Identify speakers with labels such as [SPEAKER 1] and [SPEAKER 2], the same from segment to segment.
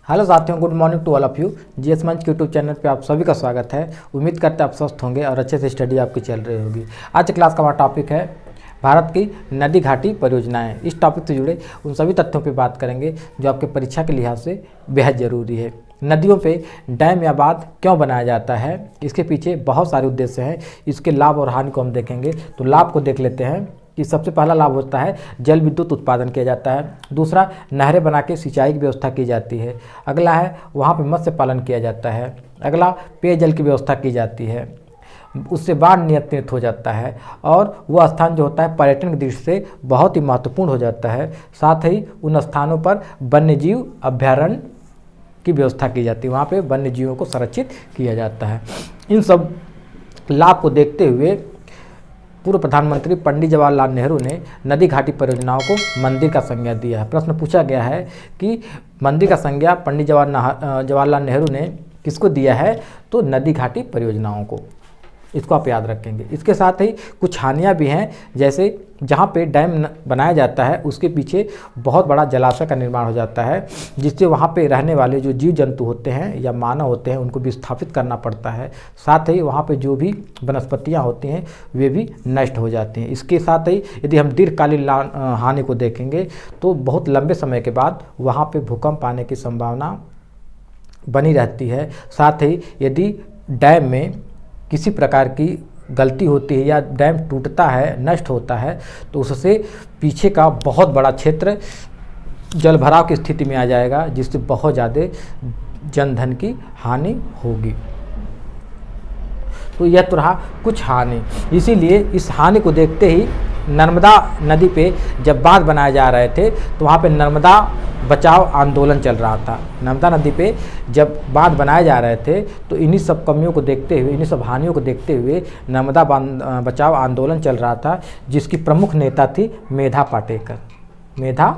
[SPEAKER 1] Hello साथियों, good morning to all of you. GS Manch के YouTube channel पे आप सभी का स्वागत है। उम्मीद करते हैं आप स्वस्थ होंगे और अच्छे से स्टडी आपकी चल रही होगी। आज की क्लास का हमारा टॉपिक है भारत की नदी घाटी परियोजनाएं। इस टॉपिक से जुड़े उन सभी तथ्यों पे बात करेंगे जो आपके परीक्षा के लिहाज से बेहद ज़रूरी है। नदियों पे डैम या बांध क्यों बनाया जाता है, इसके पीछे बहुत सारे उद्देश्य हैं। इसके लाभ और हानि को हम देखेंगे। तो लाभ को देख लेते हैं कि सबसे पहला लाभ होता है जल विद्युत उत्पादन किया जाता है। दूसरा, नहरें बना के सिंचाई की व्यवस्था की जाती है। अगला है वहाँ पे मत्स्य पालन किया जाता है। अगला, पेयजल की व्यवस्था की जाती है। उससे बाढ़ नियंत्रित हो जाता है और वह स्थान जो होता है पर्यटन की दृष्टि से बहुत ही महत्वपूर्ण हो जाता है। साथ ही उन स्थानों पर वन्यजीव अभ्यारण्य की व्यवस्था की जाती है, वहाँ पे वन्य जीवों को संरक्षित किया जाता है। इन सब लाभ को देखते हुए पूर्व प्रधानमंत्री पंडित जवाहरलाल नेहरू ने नदी घाटी परियोजनाओं को मंदिर का संज्ञा दिया है। प्रश्न पूछा गया है कि मंदिर का संज्ञा पंडित जवाहरलाल नेहरू ने किसको दिया है, तो नदी घाटी परियोजनाओं को। इसको आप याद रखेंगे। इसके साथ ही कुछ हानियां भी हैं, जैसे जहाँ पे डैम बनाया जाता है उसके पीछे बहुत बड़ा जलाशय का निर्माण हो जाता है, जिससे वहाँ पे रहने वाले जो जीव जंतु होते हैं या मानव होते हैं उनको विस्थापित करना पड़ता है। साथ ही वहाँ पे जो भी वनस्पतियाँ होती हैं वे भी नष्ट हो जाती हैं। इसके साथ ही यदि हम दीर्घकालीन हानि को देखेंगे तो बहुत लंबे समय के बाद वहाँ पर भूकंप आने की संभावना बनी रहती है। साथ ही यदि डैम में किसी प्रकार की गलती होती है या डैम टूटता है, नष्ट होता है, तो उससे पीछे का बहुत बड़ा क्षेत्र जल भराव की स्थिति में आ जाएगा, जिससे बहुत ज़्यादा जनधन की हानि होगी। तो यह तो रहा कुछ हानि। इसीलिए इस हानि को देखते ही नर्मदा नदी पे जब बांध बनाए जा रहे थे तो वहाँ पे नर्मदा बचाव आंदोलन चल रहा था। नर्मदा नदी पे जब बांध बनाए जा रहे थे तो इन्हीं सब कमियों को देखते हुए, इन्हीं सब हानियों को देखते हुए नर्मदा बचाव आंदोलन चल रहा था, जिसकी प्रमुख नेता थी मेधा पाटेकर। मेधा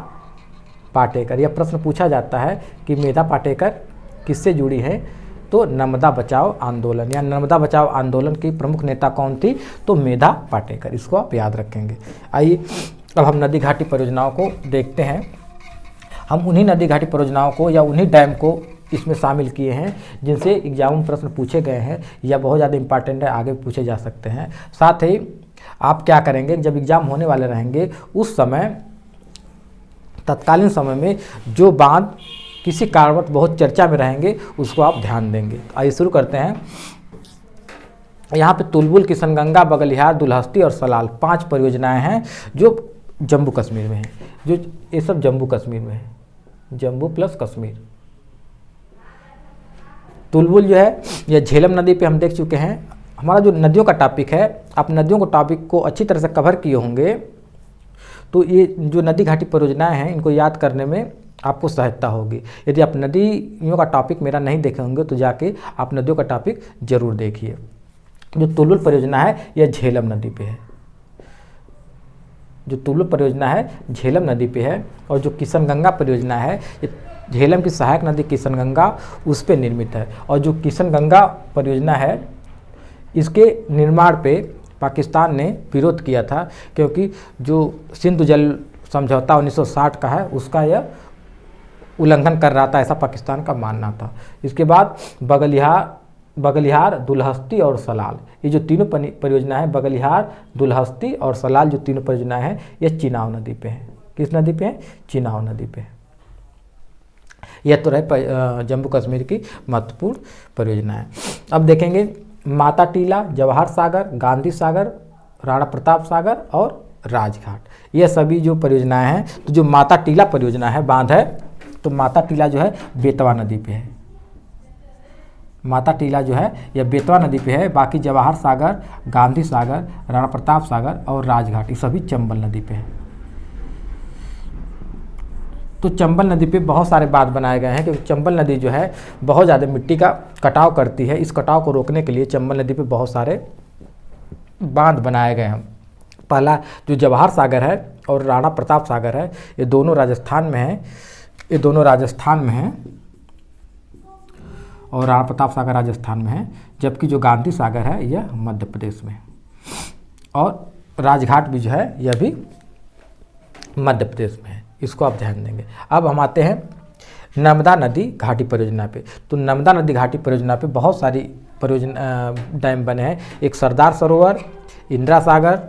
[SPEAKER 1] पाटेकर, यह प्रश्न पूछा जाता है कि मेधा पाटेकर किससे जुड़ी है, तो नर्मदा बचाओ आंदोलन या नर्मदा बचाओ आंदोलन की प्रमुख नेता कौन थी, तो मेधा पाटेकर। इसको आप याद रखेंगे। आइए अब हम नदी घाटी परियोजनाओं को देखते हैं। हम उन्हीं नदी घाटी परियोजनाओं को या उन्हीं डैम को इसमें शामिल किए हैं जिनसे एग्जाम में प्रश्न पूछे गए हैं या बहुत ज़्यादा इंपॉर्टेंट है, आगे पूछे जा सकते हैं। साथ ही आप क्या करेंगे, जब एग्ज़ाम होने वाले रहेंगे उस समय तत्कालीन समय में जो बांध किसी कारणवश बहुत चर्चा में रहेंगे उसको आप ध्यान देंगे। आइए शुरू करते हैं। यहाँ पे तुलबुल, किशनगंगा, बगलिहार, दुलहस्ती और सलाल 5 परियोजनाएं हैं जो जम्मू कश्मीर में हैं। जो ये सब जम्मू कश्मीर में है, जम्मू प्लस कश्मीर। तुलबुल जो है यह झेलम नदी पे हम देख चुके हैं। हमारा जो नदियों का टॉपिक है, आप नदियों को टॉपिक को अच्छी तरह से कवर किए होंगे, तो ये जो नदी घाटी परियोजनाएं हैं इनको याद करने में आपको सहायता होगी। यदि आप नदियों का टॉपिक मेरा नहीं देखे होंगे तो जाके आप नदियों का टॉपिक जरूर देखिए। जो तुलबुल परियोजना है यह झेलम नदी पे है। जो तुलबुल परियोजना है झेलम नदी पे है, और जो किशनगंगा परियोजना है ये झेलम की सहायक नदी किशनगंगा उस पे निर्मित है। और जो किशनगंगा परियोजना है इसके निर्माण पे पाकिस्तान ने विरोध किया था, क्योंकि जो सिंधु जल समझौता 1960 का है उसका यह उल्लंघन कर रहा था, ऐसा पाकिस्तान का मानना था। इसके बाद बगलिहार, दुलहस्ती और सलाल, ये जो तीनों परियोजना है, बगलिहार, दुलहस्ती और सलाल जो तीनों परियोजनाएं हैं ये चिनाब नदी पे हैं। किस नदी पे हैं? चिनाब नदी पे। यह तो रहे जम्मू कश्मीर की महत्वपूर्ण परियोजनाएं। अब देखेंगे माता टीला, जवाहर सागर, गांधी सागर, राणा प्रताप सागर और राजघाट। यह सभी जो परियोजनाएं हैं, तो जो माता टीला परियोजना है, बांध है, तो माता टीला जो है बेतवा नदी पे है। माता टीला जो है यह बेतवा नदी पे है। बाकी जवाहर सागर, गांधी सागर, राणा प्रताप सागर और राजघाट ये सभी चंबल नदी पे है। तो चंबल नदी पे बहुत सारे बांध बनाए गए हैं, क्योंकि चंबल नदी जो है बहुत ज़्यादा मिट्टी का कटाव करती है। इस कटाव को रोकने के लिए चंबल नदी पे बहुत सारे बांध बनाए गए हैं। पहला जो जवाहर सागर है और राणा प्रताप सागर है, ये दोनों राजस्थान में हैं। ये दोनों राजस्थान में हैं और राणा प्रताप सागर राजस्थान में है, जबकि जो गांधी सागर है यह मध्य प्रदेश में, और राजघाट भी जो है यह भी मध्य प्रदेश में है। इसको आप ध्यान देंगे। अब हम आते हैं नर्मदा नदी घाटी परियोजना पे। तो नर्मदा नदी घाटी परियोजना पे बहुत सारी परियोजना डैम बने हैं। एक सरदार सरोवर, इंदिरा सागर,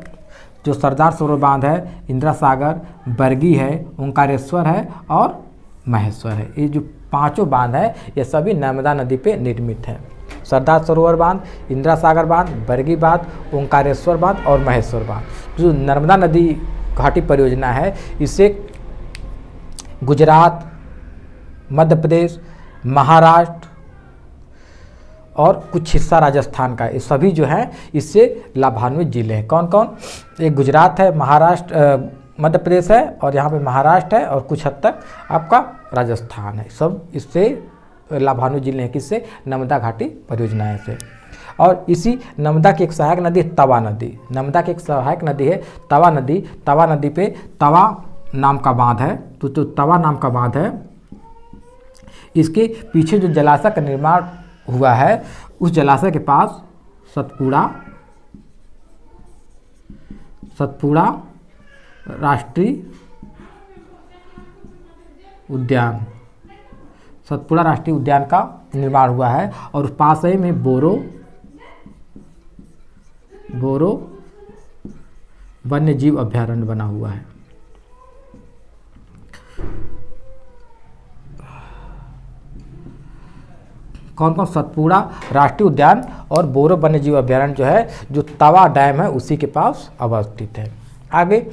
[SPEAKER 1] जो सरदार सरोवर बांध है, इंदिरा सागर, बरगी है, ओंकारेश्वर है और महेश्वर है। ये जो पांचों बांध है ये सभी नर्मदा नदी पे निर्मित हैं। सरदार सरोवर बांध, इंदिरा सागर बांध, बरगी बांध, ओंकारेश्वर बांध और महेश्वर बांध। जो नर्मदा नदी घाटी परियोजना है इससे गुजरात, मध्य प्रदेश, महाराष्ट्र और कुछ हिस्सा राजस्थान का, ये सभी जो है इससे लाभान्वित जिले हैं। कौन कौन? एक गुजरात है, महाराष्ट्र, मध्य प्रदेश है और यहाँ पे महाराष्ट्र है और कुछ हद तक आपका राजस्थान है। सब इससे लाभान्वित जिले हैं। किससे? नर्मदा घाटी परियोजनाएं से। और इसी नर्मदा की एक सहायक नदी है तवा नदी। नर्मदा की एक सहायक नदी है तवा नदी। तवा नदी पे तवा नाम का बांध है। तो जो तवा नाम का बांध है इसके पीछे जो जलाशय का निर्माण हुआ है उस जलाशय के पास सतपुड़ा राष्ट्रीय उद्यान का निर्माण हुआ है और उस पास ही में बोरो वन्य जीव अभयारण्य बना हुआ है। कौन कौन? सतपुड़ा राष्ट्रीय उद्यान और बोरो वन्य जीव अभयारण्य जो है, जो तवा डैम है उसी के पास अवस्थित है। आगे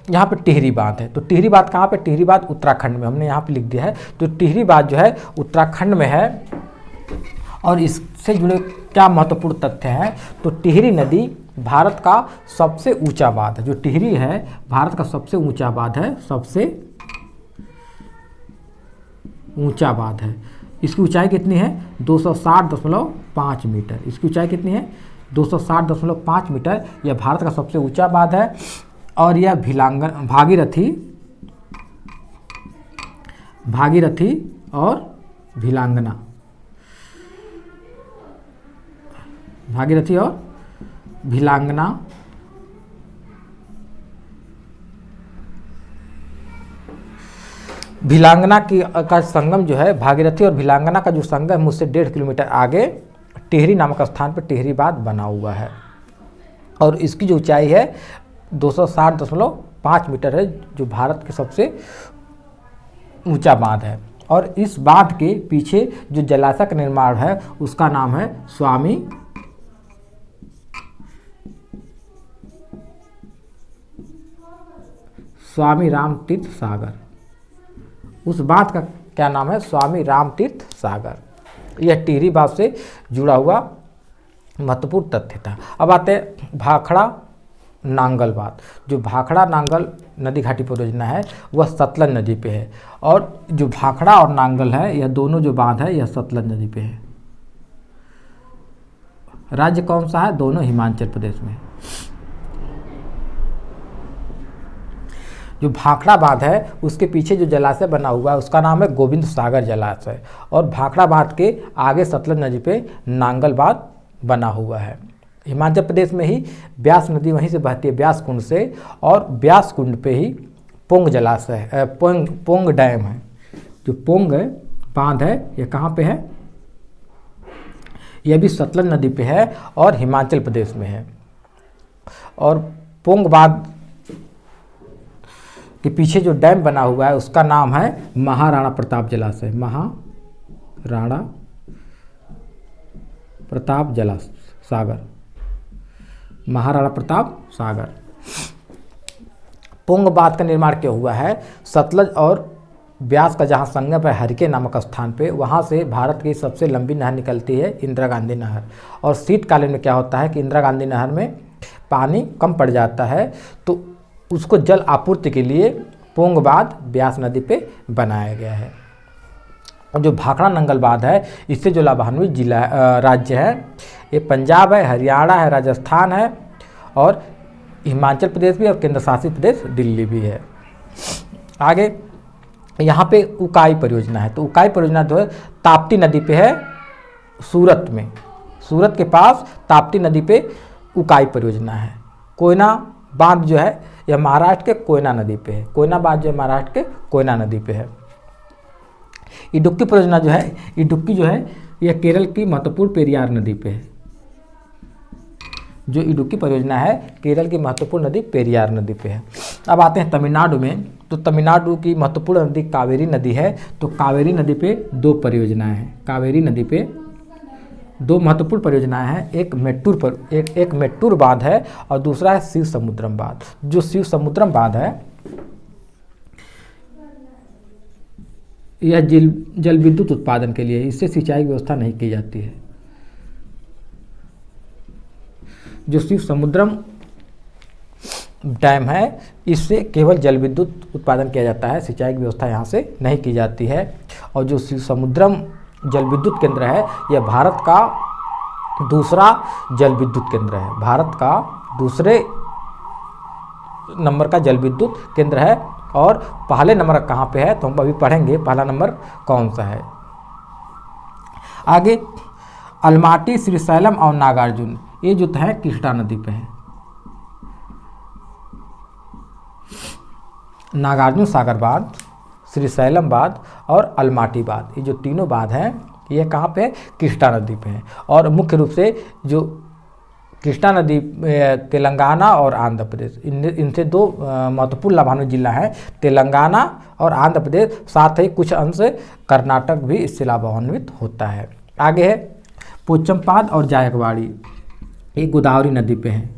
[SPEAKER 1] यहाँ पे टिहरी बांध है। तो टिहरी बांध कहाँ पे? टिहरी बांध उत्तराखंड में, हमने यहाँ पे लिख दिया है। तो टिहरी बांध जो है उत्तराखंड में है और इससे जुड़े क्या महत्वपूर्ण तथ्य हैं? तो टिहरी नदी भारत का सबसे ऊंचा बांध है। जो टिहरी है भारत का सबसे ऊंचा बांध है, सबसे ऊंचा बांध है। इसकी ऊंचाई कितनी है? 260.5 मीटर। इसकी ऊंचाई कितनी है? 260.5 मीटर। यह भारत का सबसे ऊंचा बांध है और यह भागीरथी और भिलांगना, भिलांगना की का संगम जो है, भागीरथी और भिलांगना का जो संगम है उससे 1.5 किलोमीटर आगे टिहरी नामक स्थान पर टिहरी बांध बना हुआ है और इसकी जो ऊंचाई है 260.5 मीटर है, जो भारत के सबसे ऊंचा बांध है। और इस बांध के पीछे जो जलाशय का निर्माण है उसका नाम है स्वामी राम तीर्थ सागर। उस बांध का क्या नाम है? स्वामी राम तीर्थ सागर। यह टिहरी बांध से जुड़ा हुआ महत्वपूर्ण तथ्य था। अब आते हैं भाखड़ा नांगल बांध। जो भाखड़ा नांगल नदी घाटी परियोजना है वह सतलज नदी पे है और जो भाखड़ा और नांगल है यह दोनों जो बांध है यह सतलज नदी पे है। राज्य कौन सा है? दोनों हिमाचल प्रदेश में। जो भाखड़ा बांध है उसके पीछे जो जलाशय बना हुआ है उसका नाम है गोविंद सागर जलाशय और भाखड़ा बांध के आगे सतलज नदी पे नांगल बांध बना हुआ है। हिमाचल प्रदेश में ही ब्यास नदी वहीं से बहती है, ब्यास कुंड से, और ब्यास कुंड पे ही पोंग जलाशय है, पोंग डैम है। जो पोंग बांध है ये कहाँ पे है? यह भी सतलज नदी पे है और हिमाचल प्रदेश में है। और पोंग बांध के पीछे जो डैम बना हुआ है उसका नाम है महाराणा प्रताप जलाशय। महाराणा प्रताप सागर। पोंग बांध का निर्माण क्यों हुआ है? सतलज और ब्यास का जहाँ संगम है हरिके नामक स्थान पे, वहाँ से भारत की सबसे लंबी नहर निकलती है इंदिरा गांधी नहर। और शीतकालीन में क्या होता है कि इंदिरा गांधी नहर में पानी कम पड़ जाता है तो उसको जल आपूर्ति के लिए पोंग बांध ब्यास नदी पे बनाया गया है। और जो भाखड़ा नंगल बांध है इससे जो लाभान्वित जिला राज्य है ये पंजाब है, हरियाणा है, राजस्थान है और हिमाचल प्रदेश भी और केंद्र शासित प्रदेश दिल्ली भी है। आगे यहाँ पे उकाई परियोजना है। तो उकाई परियोजना जो है ताप्ती नदी पे है, सूरत में, सूरत के पास ताप्ती नदी पे उकाई परियोजना है। कोयना बांध जो है यह महाराष्ट्र के कोयना नदी पे है। कोयना बांध जो है महाराष्ट्र के कोयना नदी पे है। इडुक्की परियोजना जो है, इडुक्की जो है यह केरल की महत्वपूर्ण पेरियार नदी पे है। जो इडुक्की परियोजना है केरल की महत्वपूर्ण नदी पेरियार नदी पे है। अब आते हैं तमिलनाडु में, तो तमिलनाडु की महत्वपूर्ण नदी कावेरी नदी है। तो कावेरी नदी पे 2 परियोजनाएं हैं। कावेरी नदी पे 2 महत्वपूर्ण परियोजनाएं हैं, एक मेट्टूर बांध है और दूसरा है शिव समुद्रम बांध। जो शिव समुद्रम बांध है यह जल विद्युत उत्पादन के लिए, इससे सिंचाई की व्यवस्था नहीं की जाती है। जो शिव समुद्रम डैम है इससे केवल जल विद्युत उत्पादन किया जाता है, सिंचाई की व्यवस्था यहाँ से नहीं की जाती है। और जो शिव समुद्रम जल विद्युत केंद्र है यह भारत का दूसरा जल विद्युत केंद्र है, भारत का दूसरे नंबर का जल विद्युत केंद्र है। और पहले नंबर कहाँ पे है तो हम अभी पढ़ेंगे पहला नंबर कौन सा है। आगे अलमाटी, श्रीशैलम और नागार्जुन, ये जो है कृष्णा नदी पे है। नागार्जुन सागर बांध, श्रीशैलम बांध और अलमाटी बांध, ये जो तीनों बांध हैं ये कहाँ पे है, कृष्णा नदी पे है। और मुख्य रूप से जो कृष्णा नदी तेलंगाना और आंध्र प्रदेश, इनसे 2 महत्वपूर्ण लाभान्वित जिला हैं, तेलंगाना और आंध्र प्रदेश, साथ ही कुछ अंश कर्नाटक भी इससे लाभान्वित होता है। आगे है पोचमपाद और जायकवाड़ी, ये गोदावरी नदी पे हैं।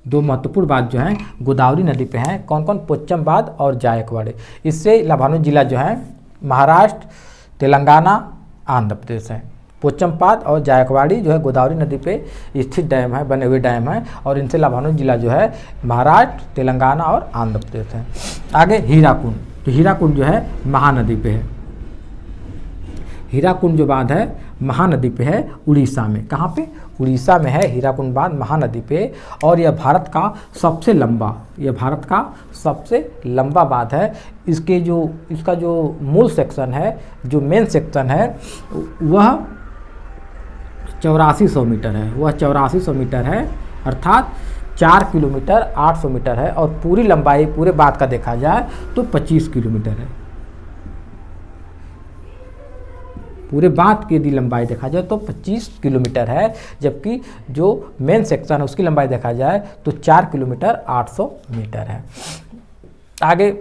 [SPEAKER 1] 2 महत्वपूर्ण बांध जो हैं गोदावरी नदी पे हैं। कौन कौन, पोचमपाद और जायकवाड़ी। इससे लाभान्वित जिला जो है महाराष्ट्र, तेलंगाना, आंध्र प्रदेश है। पोचमपाद और जायकवाड़ी जो है गोदावरी नदी पे स्थित डैम है, बने हुए डैम है, और इनसे लाभान्वित जिला जो है महाराष्ट्र, तेलंगाना और आंध्र प्रदेश है। आगे हीराकुंड, तो हीराकुंड जो है महानदी पे है। हीराकुंड जो बांध है महानदी पे है, उड़ीसा में। कहाँ पे, उड़ीसा में है हीराकुंड बांध महानदी पे। और यह भारत का सबसे लंबा बांध है। इसका जो मूल सेक्शन है, जो मेन सेक्शन है वह 8400 मीटर है, वह 8400 मीटर है, अर्थात 4 किलोमीटर 800 मीटर है। और पूरी लंबाई पूरे बांध का देखा जाए तो 25 किलोमीटर है। पूरे बांध की यदि लंबाई देखा जाए तो 25 किलोमीटर है, जबकि जो मेन सेक्शन है उसकी लंबाई देखा जाए तो 4 किलोमीटर 800 मीटर है। आगे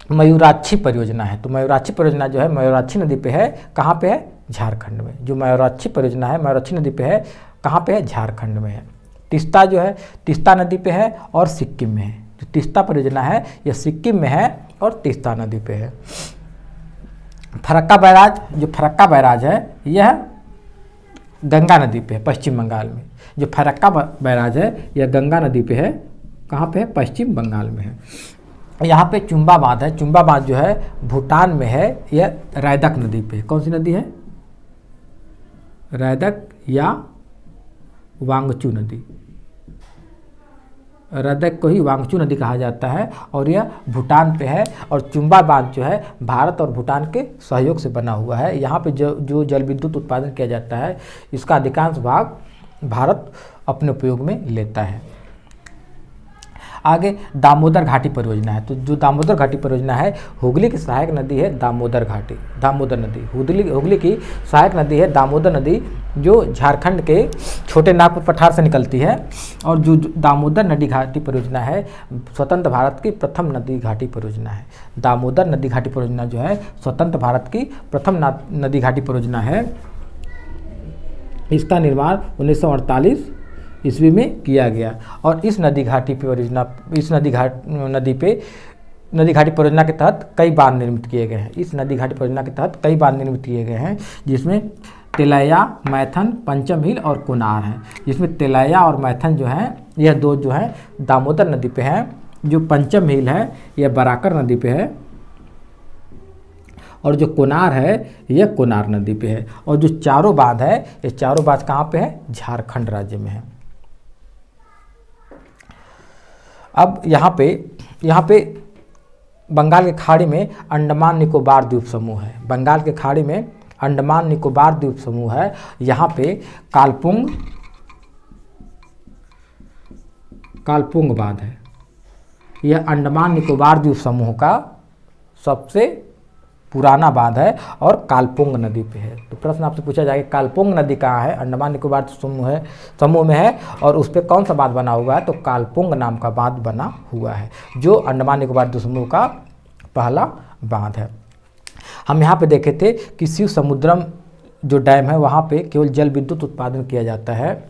[SPEAKER 1] मयूराक्षी परियोजना है। तो मयूराक्षी परियोजना जो है मयूराक्षी नदी पे है। कहाँ पे है, झारखंड में। जो मयूराक्षी परियोजना है मयूराक्षी नदी पे है, कहाँ पे है, झारखंड में है। तीस्ता जो है तीस्ता नदी पे है और सिक्किम में है। जो तीस्ता परियोजना है यह सिक्किम में है और तीस्ता नदी पे है। फरक्का बैराज, जो फरक्का बैराज है यह गंगा नदी पे है, पश्चिम बंगाल में। जो फरक्का बैराज है यह गंगा नदी पे है। कहाँ पे है, पश्चिम बंगाल में है। यहाँ पे चुम्बा बांध है। चुम्बा बांध जो है भूटान में है, यह रैदक नदी पे। कौन सी नदी है, रैदक या वांगचू नदी। रैदक को ही वांगचू नदी कहा जाता है और यह भूटान पे है। और चुम्बा बांध जो है भारत और भूटान के सहयोग से बना हुआ है। यहाँ पे जो जल विद्युत उत्पादन किया जाता है इसका अधिकांश भाग भारत अपने उपयोग में लेता है। आगे दामोदर घाटी परियोजना है। तो जो दामोदर घाटी परियोजना है, हुगली की सहायक नदी है दामोदर घाटी, दामोदर नदी। हुगली की सहायक नदी है दामोदर नदी, जो झारखंड के छोटे नागपुर पठार से निकलती है। और जो दामोदर नदी घाटी परियोजना है स्वतंत्र भारत की प्रथम नदी घाटी परियोजना है। दामोदर नदी घाटी परियोजना जो है स्वतंत्र भारत की प्रथम नदी घाटी परियोजना है। इसका निर्माण 1948 ईस्वी में किया गया। और इस नदी घाटी परियोजना, इस नदी घाटी परियोजना के तहत कई बांध निर्मित किए गए हैं। इस नदी घाटी परियोजना के तहत कई बांध निर्मित किए गए हैं, जिसमें तेलैया, मैथन, पंचम हिल और कोनार हैं। जिसमें तेलैया और मैथन जो हैं यह 2 जो हैं दामोदर नदी पे हैं। जो पंचम हिल है यह बराकर नदी पे है। और जो कोनार है यह कोनार नदी पे है। और जो चारों बांध है ये चारों बांध कहाँ पे है, झारखंड राज्य में है। अब यहाँ पे बंगाल की खाड़ी में अंडमान निकोबार द्वीप समूह है। बंगाल की खाड़ी में अंडमान निकोबार द्वीप समूह है। यहाँ पे कालपुंग बांध है। यह अंडमान निकोबार द्वीप समूह का सबसे पुराना बांध है और कालपोंग नदी पे है। तो प्रश्न आपसे पूछा जाएगा कालपोंग नदी कहाँ है, अंडमान निकोबार समूह में है और उस पर कौन सा बांध बना हुआ है, तो कालपोंग नाम का बांध बना हुआ है जो अंडमान निकोबार द्वीप समूह का पहला बांध है। हम यहाँ पे देखे थे कि शिव समुद्रम जो डैम है वहाँ पे केवल जल विद्युत उत्पादन किया जाता है।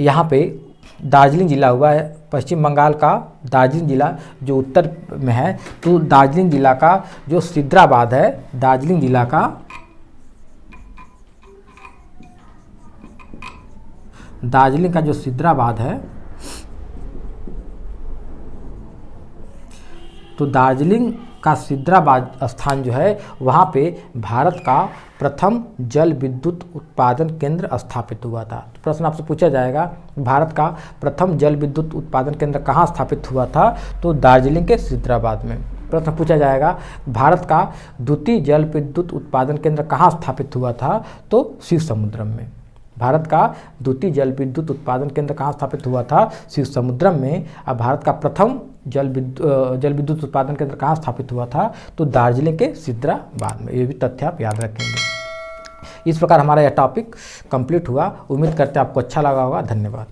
[SPEAKER 1] यहाँ पे दार्जिलिंग जिला हुआ है, पश्चिम बंगाल का दार्जिलिंग जिला जो उत्तर में है, तो दार्जिलिंग जिला का जो सिद्रा बांध है, दार्जिलिंग जिला का जो सिद्रा बांध है, तो दार्जिलिंग का सिद्राबाद स्थान जो है वहाँ पे भारत का प्रथम जल विद्युत उत्पादन केंद्र स्थापित हुआ था। तो प्रश्न आपसे पूछा जाएगा भारत का प्रथम जल विद्युत उत्पादन केंद्र कहाँ स्थापित हुआ था, तो दार्जिलिंग के सिद्राबाद में। प्रश्न पूछा जाएगा भारत का द्वितीय जल विद्युत उत्पादन केंद्र कहाँ स्थापित हुआ था, तो शिव समुद्रम में। भारत का द्वितीय जल विद्युत उत्पादन केंद्र कहाँ स्थापित हुआ था, शिव समुद्रम में। अब भारत का प्रथम जल विद्युत उत्पादन केंद्र कहाँ स्थापित हुआ था, तो दार्जिलिंग के सिद्राबाद में। ये भी तथ्य आप याद रखेंगे। इस प्रकार हमारा यह टॉपिक कंप्लीट हुआ। उम्मीद करते हैं आपको अच्छा लगा होगा। धन्यवाद।